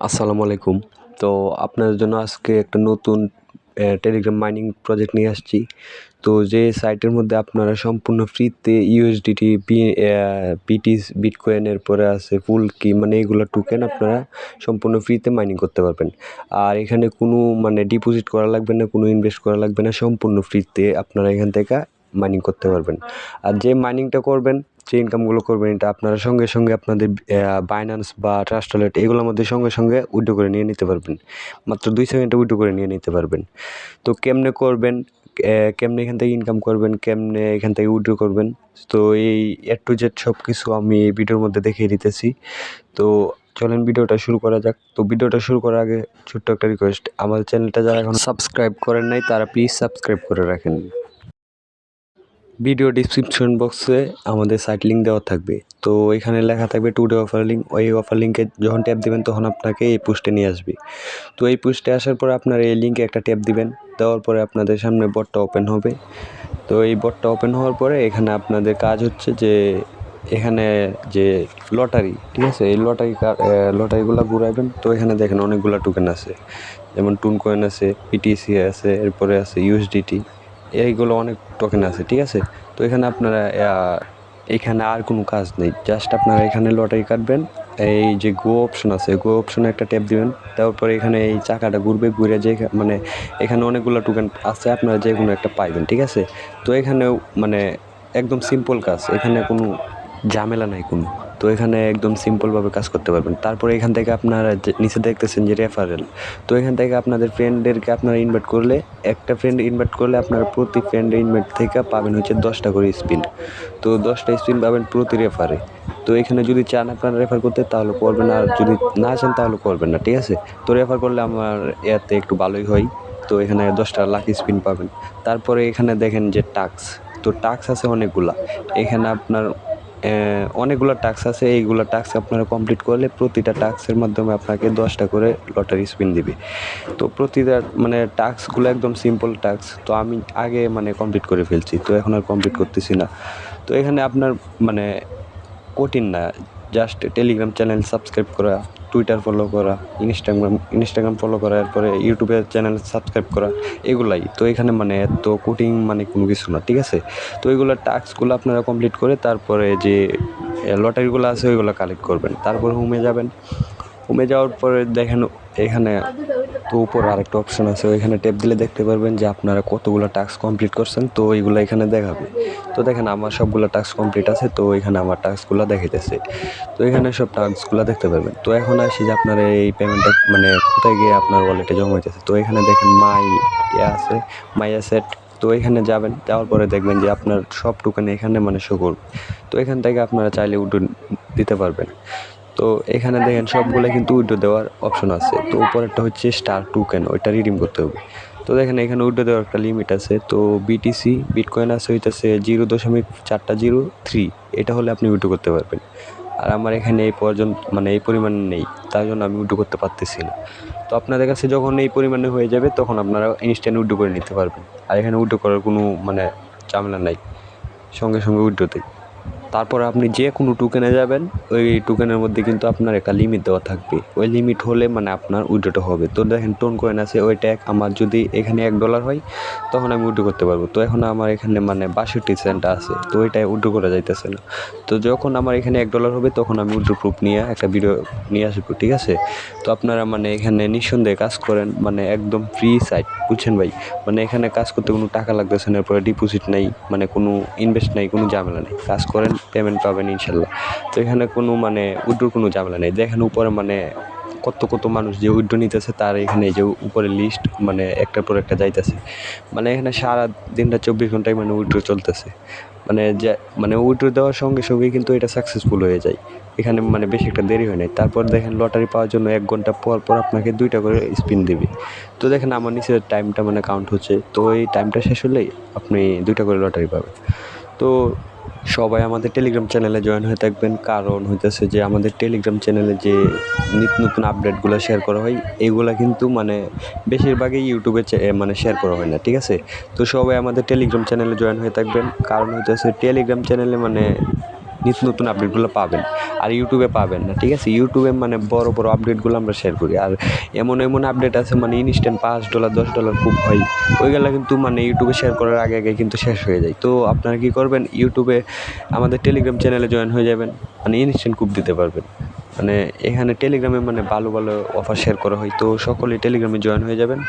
আসসালামু আলাইকুম। তো আপনাদের জন্য আজকে একটা নতুন টেলিগ্রাম মাইনিং প্রজেক্ট নিয়ে আসছি। তো যে সাইটের মধ্যে আপনারা সম্পূর্ণ ফ্রিতে ইউএসডিটি, বিটিস, বিটকয়েনের পরে আছে ফুল কি মানে এইগুলো টোকেন আপনারা সম্পূর্ণ ফ্রিতে মাইনিং করতে পারবেন। আর এখানে কোনো মানে ডিপোজিট করা লাগবে না, কোনো ইনভেস্ট করা লাগবে না, সম্পূর্ণ ফ্রিতে আপনারা এখান থেকে মাইনিং করতে পারবেন। আর যে মাইনিংটা করবেন, যে ইনকামগুলো করবেন, এটা আপনারা সঙ্গে সঙ্গে আপনাদের বাইন্যান্স বা ট্রাস্ট ওয়ালেট এগুলোর মধ্যে সঙ্গে সঙ্গে উইথড্র করে নিয়ে নিতে পারবেন। মাত্র 2 সেকেন্ডে উইথড্র করে নিয়ে নিতে পারবেন। তো কেমনে করবেন, কেমনে এখান থেকে ইনকাম করবেন, কেমনে এখান থেকে উইথড্র করবেন, তো এই A to Z সব কিছু আমি এই ভিডিওর মধ্যে দেখিয়ে দিতেছি। তো চলেন ভিডিওটা শুরু করা যাক। তো ভিডিওটা শুরু করার আগে ছোট্ট একটা রিকোয়েস্ট, আমার চ্যানেলটা যারা এখন সাবস্ক্রাইব করেন নাই তারা প্লিজ সাবস্ক্রাইব করে রাখেন। ভিডিও ডিসক্রিপশন বক্সে আমাদের সাইট লিঙ্ক দেওয়া থাকবে। তো এখানে লেখা থাকবে টুডে অফার লিঙ্ক। ওই অফার লিঙ্কে যখন ট্যাপ দিবেন তখন আপনাকে এই পোস্টে নিয়ে আসবে। তো এই পোস্টে আসার পর আপনার এই লিঙ্কে একটা ট্যাপ দিবেন। দেওয়ার পরে আপনাদের সামনে বটটা ওপেন হবে। তো এই বটটা ওপেন হওয়ার পরে এখানে আপনাদের কাজ হচ্ছে যে এখানে যে লটারি, ঠিক আছে, এই লটারিগুলো ঘুরাইবেন। তো এখানে দেখেন অনেকগুলো টোকেন আছে, যেমন টুন কয়েন আছে, পিটিসি আছে, এরপরে আছে ইউএসডিটি, এইগুলো অনেক টোকেন আছে, ঠিক আছে। তো এখানে আপনারা এখানে আর কোনো কাজ নেই, জাস্ট আপনারা এখানে লটারি কাটবেন। এই যে গো অপশন আছে, গো অপশনে একটা ট্যাপ দিবেন। তারপরে এখানে এই চাকাটা ঘুরবে, ঘুরে যে মানে এখানে অনেকগুলো টোকেন আছে, আপনারা যে কোনো একটা পাইবেন, ঠিক আছে। তো এখানেও মানে একদম সিম্পল কাজ, এখানে কোনো ঝামেলা নাই কোনো। তো এখানে একদম সিম্পলভাবে কাজ করতে পারবেন। তারপরে এখান থেকে আপনারা যে নিচে দেখতেছেন যে রেফারেল, তো এখান থেকে আপনাদের ফ্রেন্ডদেরকে আপনারা ইনভাইট করলে, একটা ফ্রেন্ড ইনভাইট করলে আপনারা প্রতি ফ্রেন্ডের ইনভাইট থেকে পাবেন হচ্ছে 10টা করে স্পিন। তো 10টা স্পিন পাবেন প্রতি রেফারে। তো এখানে যদি চান আপনারা রেফার করতে তাহলে করবেন, আর যদি না চান তাহলে করবেন না, ঠিক আছে। তো রেফার করলে আমার এতে একটু ভালোই হয়। তো এখানে 10টা লাকি স্পিন পাবেন। তারপরে এখানে দেখেন যে টাস্ক, তো টাস্ক আছে অনেকগুলা। এখানে আপনার অনেকগুলো টাস্ক আছে, এইগুলো টাস্ক আপনারা কমপ্লিট করলে প্রতিটা টাস্কের মাধ্যমে আপনাকে 10টা করে লটারি স্পিন দিবে। তো প্রতিটা মানে টাস্কগুলো একদম সিম্পল টাস্ক, তো আমি আগে মানে কমপ্লিট করে ফেলছি, তো এখন আর কমপ্লিট করতেছি না। তো এখানে আপনার মানে কঠিন না, জাস্ট টেলিগ্রাম চ্যানেল সাবস্ক্রাইব করা, টুইটার ফলো করা, ইনস্টাগ্রাম ফলো করা, এরপরে ইউটিউবের চ্যানেল সাবস্ক্রাইব করা, এগুলাই। তো এখানে মানে এত কঠিন মানে কোনো কিছু না, ঠিক আছে। তো এইগুলো টাস্কগুলো আপনারা কমপ্লিট করে তারপরে যে লটারিগুলো আছে ওইগুলো কালেক্ট করবেন। তারপর হোমে যাবেন। হোমে যাওয়ার পরে দেখেন এখানে তো উপরে আরেকটা অপশন আছে, ওইখানে ট্যাপ দিলে দেখতে পারবেন যে আপনারা কতগুলো টাস্ক কমপ্লিট করছেন। তো এইগুলো এখানে দেখাবে। তো দেখেন আমার সবগুলো টাস্ক কমপ্লিট আছে, তো এখানে আমার টাস্কগুলো দেখাইতেছে। তো এখানে সব টাস্কগুলো দেখতে পারবেন। তো এখন আসি যে আপনার এই পেমেন্টটা মানে কোথায় গিয়ে আপনার ওয়ালেটে জমা হইতেছে। তো এখানে দেখেন মাই অ্যাসেট। তো এখানে যাবেন, যাওয়ার পরে দেখবেন যে আপনার সব টোকেন এখানে মানে শো করবে। তো এখান থেকে আপনারা চাইলে উইথড্র দিতে পারবেন। তো এখানে দেখেন সবগুলো কিন্তু উইথড্র দেওয়ার অপশন আছে। তো উপরেরটা হচ্ছে স্টার টোকেন, ওইটা রিডিম করতে হবে। তো দেখেন এখানে উইথড্র দেওয়ার একটা লিমিট আছে। তো বিটিসি বিটকয়েন আছে হইতেছে 0.403, এটা হলে আপনি উইথড্র করতে পারবেন। আর আমার এখানে এই পর্যন্ত মানে এই পরিমাণ নেই, তার জন্য আমি উইথড্র করতে পারতেছি না। তো আপনাদের কাছে যখন এই পরিমাণে হয়ে যাবে তখন আপনারা ইনস্ট্যান্ট উইথড্র করে নিতে পারবেন। আর এখানে উইথড্র করার কোনো মানে ঝামেলা নাই, সঙ্গে সঙ্গে উইথড্র দেয়। তারপর আপনি যে কোনো টোকেনে যাবেন, ওই টোকেনের মধ্যে কিন্তু আপনার একটা লিমিট দেওয়া থাকবে। ওই লিমিট হলে মানে আপনার উইথড্রটা হবে। তো দেখেন টোন কয়েন আছে, ওইটা আমার যদি এখানে $1 হয় তখন আমি উইথড্র করতে পারবো। তো এখন আমার এখানে মানে 62 সেন্ট আছে, তো ওইটাই উইথড্র করা যাইতেছে না। তো যখন আমার এখানে $1 হবে তখন আমি উইথড্র প্রুফ নিয়ে একটা ভিডিও নিয়ে আসবো, ঠিক আছে। তো আপনারা মানে এখানে নিঃসন্দেহে কাজ করেন, মানে একদম ফ্রি সাইট, বুঝছেন ভাই। মানে এখানে কাজ করতে কোনো টাকা লাগতেছে না, এরপরে ডিপোজিট নাই, মানে কোনো ইনভেস্ট নাই, কোনো ঝামেলা নেই। কাজ করেন, পেমেন্ট পাবেন ইনশাল্লাহ। তো এখানে কোনো মানে উইথড্রোর কোনো ঝামেলা নেই। দেখেন উপরে মানে কত কত মানুষ যে উইথড্রো নিতেছে, তার এখানে এই যে উপরে লিস্ট মানে একটার পর একটা যাইতেছে। মানে এখানে সারা দিনটা 24 ঘন্টায় মানে উইথড্রো চলতেছে। মানে যে মানে উইথড্রো দেওয়ার সঙ্গে সঙ্গেই কিন্তু এটা সাকসেসফুল হয়ে যায়। এখানে মানে বেশি একটা দেরি হয় নাই। তারপর দেখেন লটারি পাওয়ার জন্য 1 ঘন্টা পর পর আপনাকে 2টা করে স্পিন দিবে। তো দেখেন আমার নিচের টাইমটা মানে কাউন্ট হচ্ছে। তো এই টাইমটা শেষ হলেই আপনি 2টা করে লটারি পাবেন। তো সবাই আমাদের টেলিগ্রাম চ্যানেলে জয়েন হয়ে থাকবেন, কারণ হইতেছে যে আমাদের টেলিগ্রাম চ্যানেলে যে নিত্য নতুন আপডেটগুলো শেয়ার করা হয়, এইগুলা কিন্তু মানে বেশিরভাগই ইউটিউবে মানে শেয়ার করা হয় না, ঠিক আছে। তো সবাই আমাদের টেলিগ্রাম চ্যানেলে জয়েন হয়ে থাকবেন, কারণ হইতেছে টেলিগ্রাম চ্যানেলে মানে নিত্য নতুন আপডেটগুলো পাবেন। আর ইউটিউবে পাবেন না, ঠিক আছে? ইউটিউবে মানে বড় বড় আপডেটগুলো আমরা শেয়ার করি। আর এমন এমন আপডেট আছে মানে ইনস্ট্যান্ট $5 $10 খুব হয়, ওইগুলা কিন্তু মানে ইউটিউবে শেয়ার করার আগে আগে কিন্তু শেষ হয়ে যায়। তো আপনারা কী করবেন, ইউটিউবে আমাদের টেলিগ্রাম চ্যানেলে জয়েন হয়ে যাবেন, মানে ইনস্ট্যান্ট কুপ দিতে পারবেন। মানে এখানে টেলিগ্রামে মানে ভালো ভালো অফার শেয়ার করা হয়, তো সকলেই টেলিগ্রামে জয়েন হয়ে যাবেন।